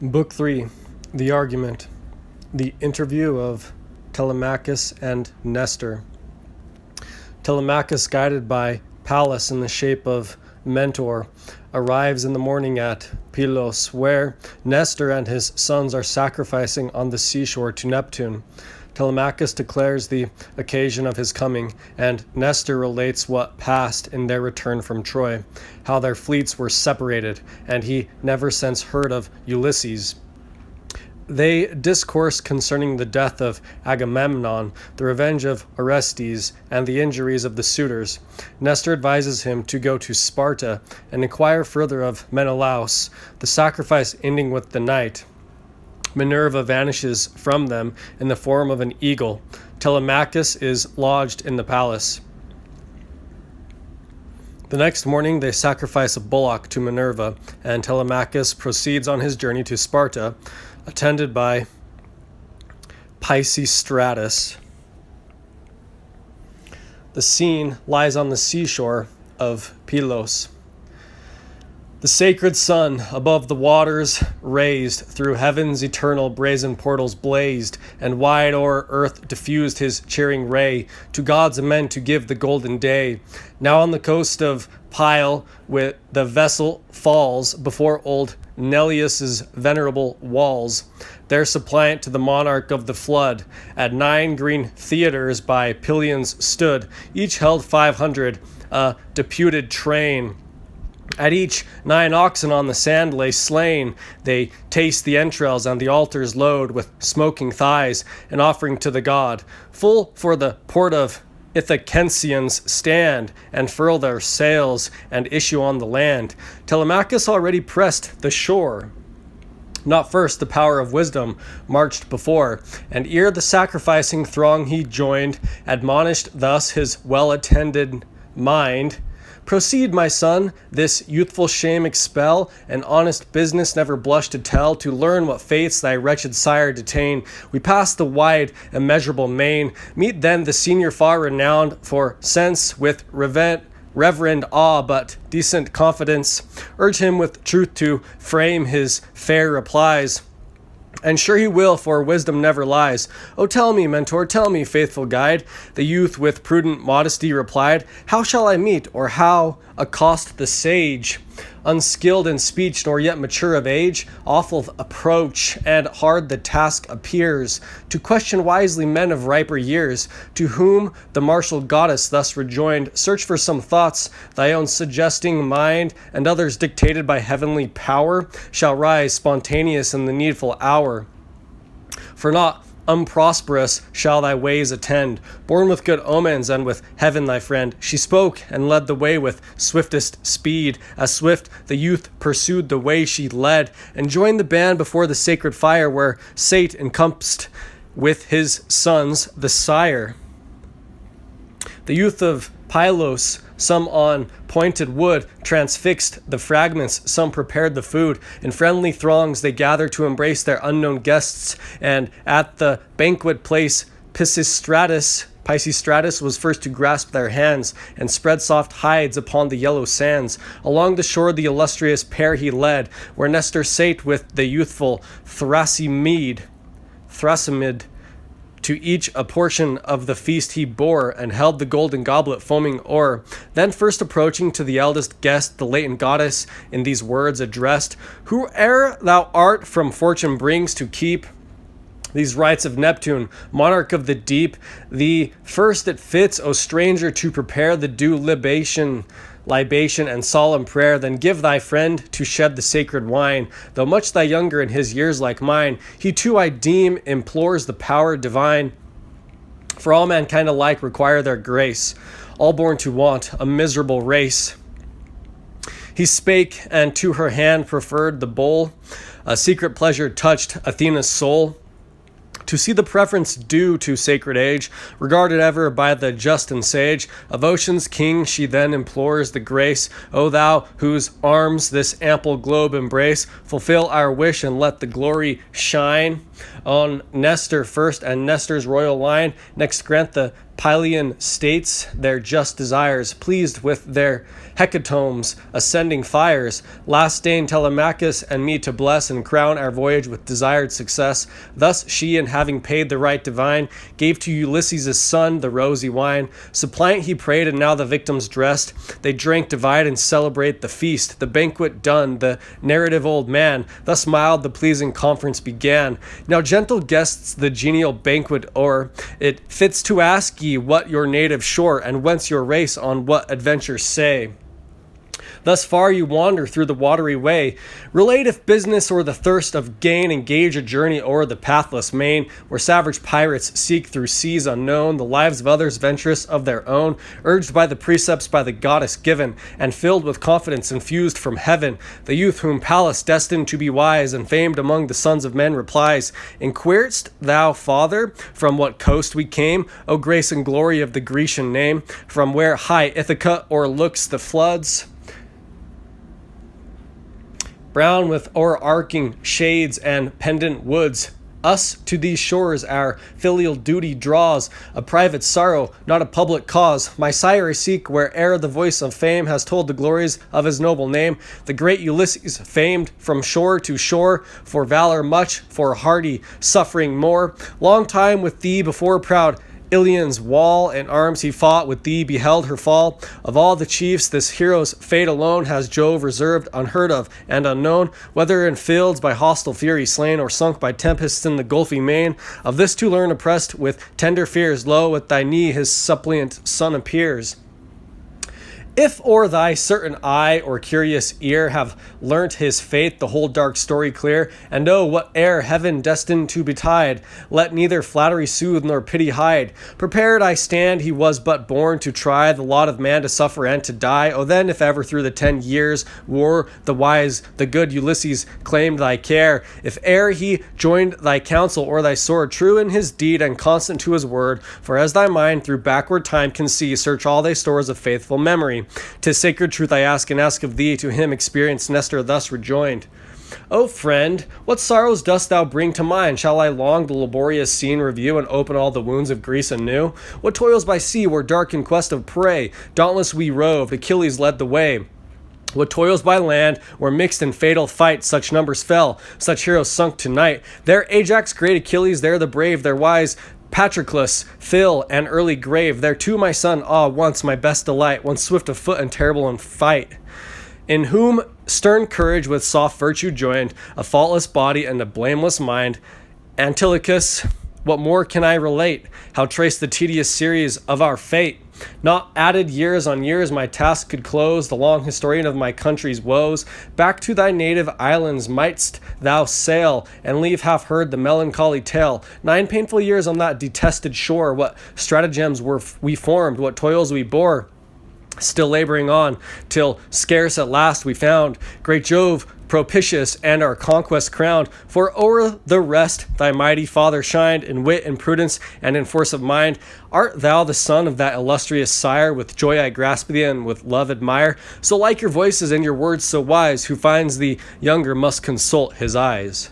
Book 3, The Argument, the interview of Telemachus and Nestor. Telemachus, guided by Pallas in the shape of Mentor, arrives in the morning at Pylos, where Nestor and his sons are sacrificing on the seashore to Neptune. Telemachus declares the occasion of his coming, and Nestor relates what passed in their return from Troy, how their fleets were separated, and he never since heard of Ulysses. They discourse concerning the death of Agamemnon, the revenge of Orestes, and the injuries of the suitors. Nestor advises him to go to Sparta and inquire further of Menelaus, the sacrifice ending with the night. Minerva vanishes from them in the form of an eagle. Telemachus is lodged in the palace. The next morning they sacrifice a bullock to Minerva, and Telemachus proceeds on his journey to Sparta, attended by Pisistratus. The scene lies on the seashore of Pylos. The sacred sun above the waters raised, through heaven's eternal brazen portals blazed, and wide o'er earth diffused his cheering ray, to gods and men to give the golden day. Now on the coast of Pyle, with the vessel falls before old Neleus's venerable walls, there suppliant to the monarch of the flood. At 9 green theaters by Pylians stood, each held 500, a deputed train. At each 9 oxen on the sand lay slain. They taste the entrails, and the altars load with smoking thighs, an offering to the god. Full for the port of Ithacensians stand, and furl their sails, and issue on the land. Telemachus already pressed the shore. Not first the power of wisdom marched before, and ere the sacrificing throng he joined, admonished thus his well-attended mind. Proceed, my son, this youthful shame expel, and honest business never blush to tell, to learn what fates thy wretched sire detain. We pass the wide, immeasurable main, meet then the senior far renowned for sense, with reverend awe but decent confidence, urge him with truth to frame his fair replies. And sure he will, for wisdom never lies. Oh, tell me, Mentor, tell me, faithful guide. The youth with prudent modesty replied, how shall I meet, or how accost the sage? Unskilled in speech, nor yet mature of age, awful approach, and hard the task appears, to question wisely men of riper years. To whom the martial goddess thus rejoined, search for some thoughts, thy own suggesting mind, and others dictated by heavenly power, shall rise spontaneous in the needful hour. For not unprosperous shall thy ways attend, born with good omens and with heaven thy friend. She spoke and led the way with swiftest speed. As swift the youth pursued the way she led, and joined the band before the sacred fire, where sate encompassed with his sons the sire. The youth of Pylos, some on pointed wood transfixed the fragments, some prepared the food. In friendly throngs they gathered to embrace their unknown guests, and at the banquet place Pisistratus was first to grasp their hands, and spread soft hides upon the yellow sands. Along the shore the illustrious pair he led, where Nestor sate with the youthful Thrasimid. To each a portion of the feast he bore, and held the golden goblet foaming o'er. Then first approaching to the eldest guest, the latent goddess in these words addressed, whoe'er thou art from fortune brings to keep these rites of Neptune, monarch of the deep, thee first it fits, O stranger, to prepare the due libation and solemn prayer. Then give thy friend to shed the sacred wine. Though much thy younger in his years like mine, he too I deem implores the power divine. For all mankind alike require their grace, all born to want, a miserable race. He spake, and to her hand preferred the bowl. A secret pleasure touched Athena's soul. To see the preference due to sacred age, regarded ever by the just and sage, of ocean's king she then implores the grace. O thou whose arms this ample globe embrace, fulfill our wish and let the glory shine on Nestor first and Nestor's royal line. Next grant the Pylian states their just desires, pleased with their hecatombs, ascending fires, last deign Telemachus and me to bless and crown our voyage with desired success. Thus she, in having paid the right divine, gave to Ulysses' son the rosy wine. Suppliant he prayed, and now the victims dressed, they drank, divide, and celebrate the feast. The banquet done, the narrative old man, thus mild the pleasing conference began. Now, gentle guests, the genial banquet o'er, it fits to ask ye what your native shore, and whence your race, on what adventure say. Thus far you wander through the watery way. Relate if business or the thirst of gain, engage a journey o'er the pathless main, where savage pirates seek through seas unknown the lives of others venturous of their own, urged by the precepts by the goddess given, and filled with confidence infused from heaven. The youth whom Pallas, destined to be wise and famed among the sons of men, replies, Inquirest thou, father, from what coast we came, O grace and glory of the Grecian name, from where high Ithaca o'erlooks the floods? Brown with o'erarching shades and pendant woods, us to these shores our filial duty draws, a private sorrow, not a public cause. My sire I seek where'er the voice of fame has told the glories of his noble name, the great Ulysses, famed from shore to shore, for valor much, for hardy suffering more. Long time with thee before proud Ilion's wall, in arms he fought with thee, beheld her fall. Of all the chiefs, this hero's fate alone has Jove reserved, unheard of and unknown, whether in fields by hostile fury slain, or sunk by tempests in the gulfy main. Of this to learn, oppressed with tender fears, lo, at thy knee his suppliant son appears. If o'er thy certain eye or curious ear have learnt his fate, the whole dark story clear, and know whate'er heaven destined to betide, let neither flattery soothe nor pity hide. Prepared I stand, he was but born to try the lot of man, to suffer and to die. O then, if ever through the 10 years' war the wise, the good Ulysses claimed thy care, if e'er he joined thy counsel or thy sword, true in his deed and constant to his word, for as thy mind through backward time can see, search all thy stores of faithful memory. 'Tis sacred truth I ask, and ask of thee. To him experienced Nestor thus rejoined, O friend, what sorrows dost thou bring to mind? Shall I long the laborious scene review, and open all the wounds of Greece anew? What toils by sea were dark in quest of prey? Dauntless we roved, Achilles led the way. What toils by land were mixed in fatal fight, such numbers fell, such heroes sunk tonight. There Ajax, great Achilles, there the brave, there wise Patroclus, Phil, and early grave. There too my son, once my best delight, once swift of foot and terrible in fight, in whom stern courage with soft virtue joined, a faultless body and a blameless mind. Antilochus, what more can I relate? How trace the tedious series of our fate? Not added years on years my task could close, the long historian of my country's woes. Back to thy native islands mightst thou sail, and leave half heard the melancholy tale. 9 painful years on that detested shore, what stratagems were we formed, what toils we bore, still laboring on, till scarce at last we found great Jove propitious and our conquest crowned. For o'er the rest thy mighty father shined, in wit and prudence and in force of mind. Art thou the son of that illustrious sire? With joy I grasp thee and with love admire. So like your voices and your words so wise, who finds thee younger must consult his eyes.